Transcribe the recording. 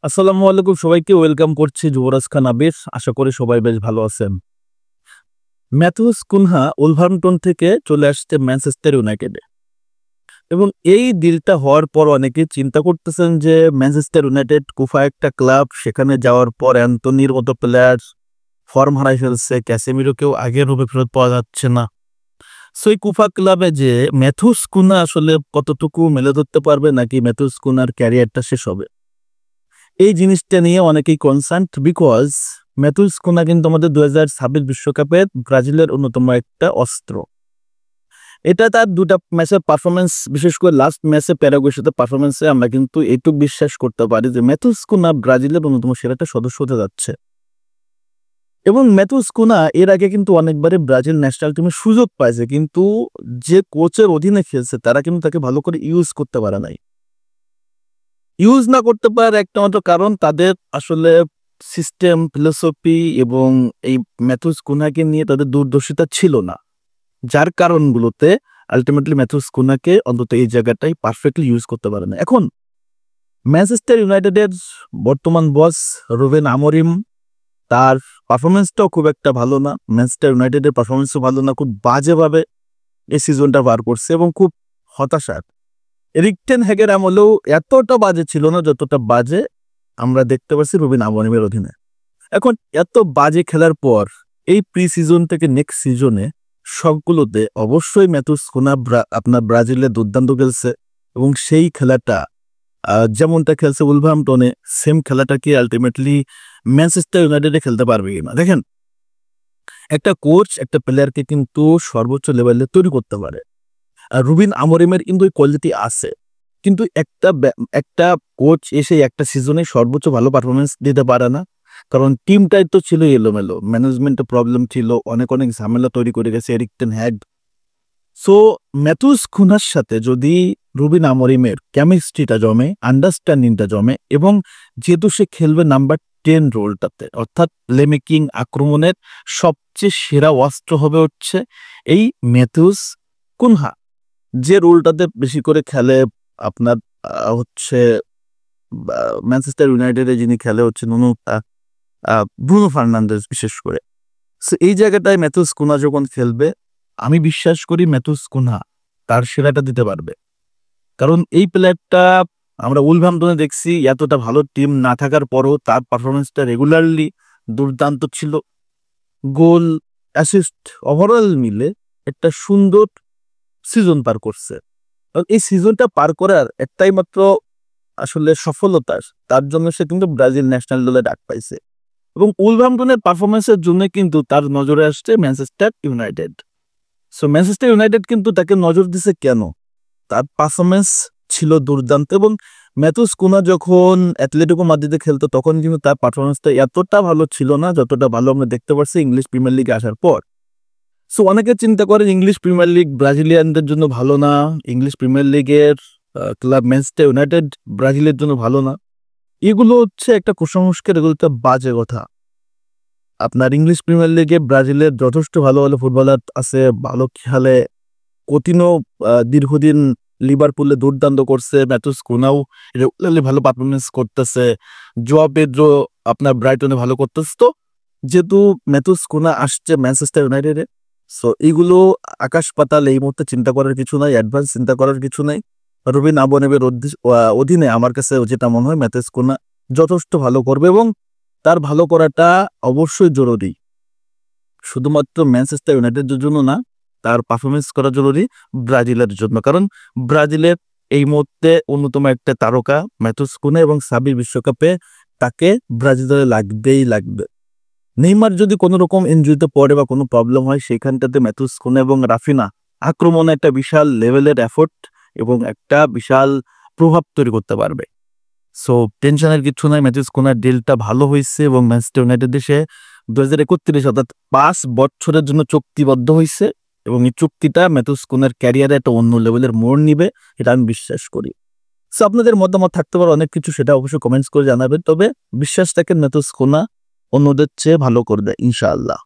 আসসালামু আলাইকুম, সবাইকে ওয়েলকাম করছি। যুবরাজ খান আবির, আশা করি সবাই বেশ ভালো আছেন। ম্যাথুস কুনহা উলভারহ্যাম্পটন থেকে চলে আসছে ম্যানচেস্টার ইউনাইটেডে, এবং এই ডিলটা হওয়ার পর অনেকেই চিন্তা করতেছেন যে ম্যানচেস্টার ইউনাইটেড কুফা একটা ক্লাব, সেখানে যাওয়ার পর অ্যান্টনির মতো প্লেয়ার ফর্ম হারাই ফেলছে, ক্যাসেমিরোকেও আগের রূপে ফেরত পাওয়া যাচ্ছে না। সো এই কুফা ক্লাবে যে ম্যাথুস কুনহা আসলে কতটুকু মেলে ধরতে পারবে, নাকি ম্যাথুস কুনহার ক্যারিয়ারটা শেষ হবে, এই জিনিসটা নিয়ে অনেকেই কনসার্ন। বিকজ ম্যাথুস কুনহা কিন্তু আমাদের 2026 বিশ্বকাপের ব্রাজিলের অন্যতম একটা অস্ত্র। এটা তার দুটা ম্যাচের পারফরমেন্স, বিশেষ করে লাস্ট ম্যাচে প্যারাগুয়ের সাথে পারফরমেন্সে আমরা কিন্তু এইটুকু বিশ্বাস করতে পারি যে ম্যাথুস কুনহা ব্রাজিলের অন্যতম সেরাটা সদস্য হতে যাচ্ছে। এবং ম্যাথুস কুনহা এর আগে কিন্তু অনেকবারই ব্রাজিল ন্যাশনাল টিমে সুযোগ পাইছে, কিন্তু যে কোচের অধীনে খেলছে তারা কিন্তু তাকে ভালো করে ইউজ করতে পারে নাই। ইউজ না করতে পারার একটা মাত্র কারণ তাদের আসলে সিস্টেম, ফিলোসফি এবং এই ম্যাথুস কুনহাকে নিয়ে তাদের দূরদর্শিতা ছিল না, যার কারণগুলোতে আলটিমেটলি ম্যাথুস কুনহাকে অন্তত এই জায়গাটাই পারফেক্টলি ইউজ করতে পারে না। এখন ম্যানচেস্টার ইউনাইটেডের বর্তমান বস রুবেন আমরিম, তার পারফরমেন্সটাও খুব একটা ভালো না, ম্যানচেস্টার ইউনাইটেডের পারফরমেন্সও ভালো না, খুব বাজেভাবে এই সিজনটা পার করছে এবং খুব হতাশার। এরিক টেন হ্যাগের আমলেও এতটা বাজে ছিল না যতটা বাজে আমরা দেখতে পাচ্ছি রুবেন আমরিমের অধীনে। এখন এত বাজে খেলার পর এই প্রি সিজন থেকে নেক্সট সিজনে সবগুলোতে অবশ্যই ম্যাথুস কুনহা আপনার ব্রাজিলে দুর্দান্ত খেলছে, এবং সেই খেলাটা যেমনটা খেলছে উলভারহ্যাম্পটনে, সেম খেলাটা কি আলটিমেটলি ম্যানচেস্টার ইউনাইটেডে খেলতে পারবে কিনা। দেখেন, একটা কোচ একটা প্লেয়ারকে কিন্তু সর্বোচ্চ লেভেলে তৈরি করতে পারে, আর রুবেন আমরিমের কিন্তু ওই কোয়ালিটি আছে। কিন্তু একটা কোচ এসে একটা সিজনে সর্বোচ্চ ভালো পারফরমেন্স দিতে পারে না, কারণ টিমটাই তো ছিল এলোমেলো, ম্যানেজমেন্টের প্রবলেম ছিল, অনেক অনেক ঝামেলা তৈরি করে গেছে Erik ten Hag. So Matheus কুনহার সাথে যদি রুবেন আমরিমের কেমিস্ট্রিটা জমে, আন্ডারস্ট্যান্ডিংটা জমে, এবং যেহেতু সে খেলবে নাম্বার 10 রোলটাতে, অর্থাৎ প্লেমেকিং, আক্রমণের সবচেয়ে সেরা অস্ত্র হবে হচ্ছে এই ম্যাথুস কুনহা, যে রোলটাতে বেশি করে খেলে আপনার হচ্ছে ম্যানচেস্টার ইউনাইটেডে যিনি খেলে হচ্ছে ব্রুনো ফার্নান্দেজ বিশেষ করে। সো এই জায়গাটায় ম্যাথুস কুনহা যখন খেলবে, আমি বিশ্বাস করি ম্যাথুস কুনহা তার সেরাটা দিতে পারবে। কারণ এই প্লেয়ারটা আমরা উলভারহ্যাম্পটনে দেখছি, এতটা ভালো টিম না থাকার পরও তার পারফরমেন্সটা রেগুলারলি দুর্দান্ত ছিল। গোল, অ্যাসিস্ট, ওভারঅল মিলে একটা সুন্দর সিজন পার করছে। এই সিজনটা পার করার একটাই মাত্র আসলে সফলতা, তার জন্য সে কিন্তু ব্রাজিল ন্যাশনাল দলে ডাক পাইছে, এবং উলভারহ্যাম্পটনের পারফরমেন্সের জন্য কিন্তু তার নজরে আসছে Manchester United. So Manchester United কিন্তু তাকে নজর দিছে কেন, তার পারফরমেন্স ছিল দুর্দান্ত। এবং ম্যাথুস কুনহা যখন অ্যাথলেটিকো মাদ্রিদে খেলতো তখন কিন্তু তার পারফরমেন্সটা এতটা ভালো ছিল না যতটা ভালো আমরা দেখতে পাচ্ছি ইংলিশ প্রিমিয়ার লিগে আসার পর। সো অনেকে চিন্তা করেন ইংলিশ প্রিমিয়ার লিগ ব্রাজিলিয়ানদের জন্য ভালো না, ইংলিশ প্রিমিয়ার লিগের ক্লাব ম্যানচেস্টার ইউনাইটেড ব্রাজিলের জন্য ভালো না। এগুলো হচ্ছে একটা কুসংস্কার, এগুলো একটা বাজে কথা। আপনার ইংলিশ প্রিমিয়ার লিগে ব্রাজিলের যথেষ্ট ভালো ভালো ফুটবলার আছে, ভালো খেলে। কতিনো দীর্ঘদিন লিভারপুলে দুর্দান্ত করছে, ম্যাথুস কুনহাও রেগুলারলি ভালো পারফরমেন্স করতেছে, জোয়া পেদ্রো আপনার ব্রাইটনে ভালো করতেছে। তো যেহেতু ম্যাথুস কুনহা আসছে ম্যানচেস্টার ইউনাইটেডে, সো এইগুলো আকাশ পাতাল, এই মুহূর্তে চিন্তা করার কিছু নাই, অ্যাডভান্স চিন্তা করার কিছু নাই। রুবেন আমরিমের অধীনে আমার কাছে যেটা মনে হয় ম্যাথুস কুনহা যথেষ্ট ভালো করবে, এবং তার ভালো করাটা অবশ্যই জরুরি, শুধুমাত্র ম্যানচেস্টার ইউনাইটেডের জন্য না, তার পারফরমেন্স করা জরুরি ব্রাজিলের জন্য। কারণ ব্রাজিলের এই মুহূর্তে অন্যতম একটা তারকা ম্যাথুস কুনহা, এবং সাবির বিশ্বকাপে তাকে ব্রাজিলে লাগবেই লাগবে। নেইমার যদি কোনো রকম ইনজুরিতে পড়ে বা কোনো প্রবলেম হয়, সেখানটাতে ম্যাথুস কুনহা এবং রাফিনা আক্রমণে একটা বিশাল লেভেলের এফোর্ট এবং একটা বিশাল প্রভাব তৈরি করতে পারবে। সো টেনশনের কিছু নাই, ম্যাথুস কুনহার ডিলটা ভালো হয়েছে, এবং ম্যানচেস্টার ইউনাইটেড দেশে 2031 অর্থাৎ 5 বছরের জন্য চুক্তিবদ্ধ হয়েছে, এবং এই চুক্তিটা ম্যাথুস কুনহার ক্যারিয়ারে একটা অন্য লেভেলের মোড় নিবে, এটা আমি বিশ্বাস করি। সো আপনাদের মতামত থাকতে পারে অনেক কিছু, সেটা অবশ্যই কমেন্টস করে জানাবেন। তবে বিশ্বাস রাখেন ম্যাথুস কুনহা অন্যদের চেয়ে ভালো করবে ইনশাআল্লাহ।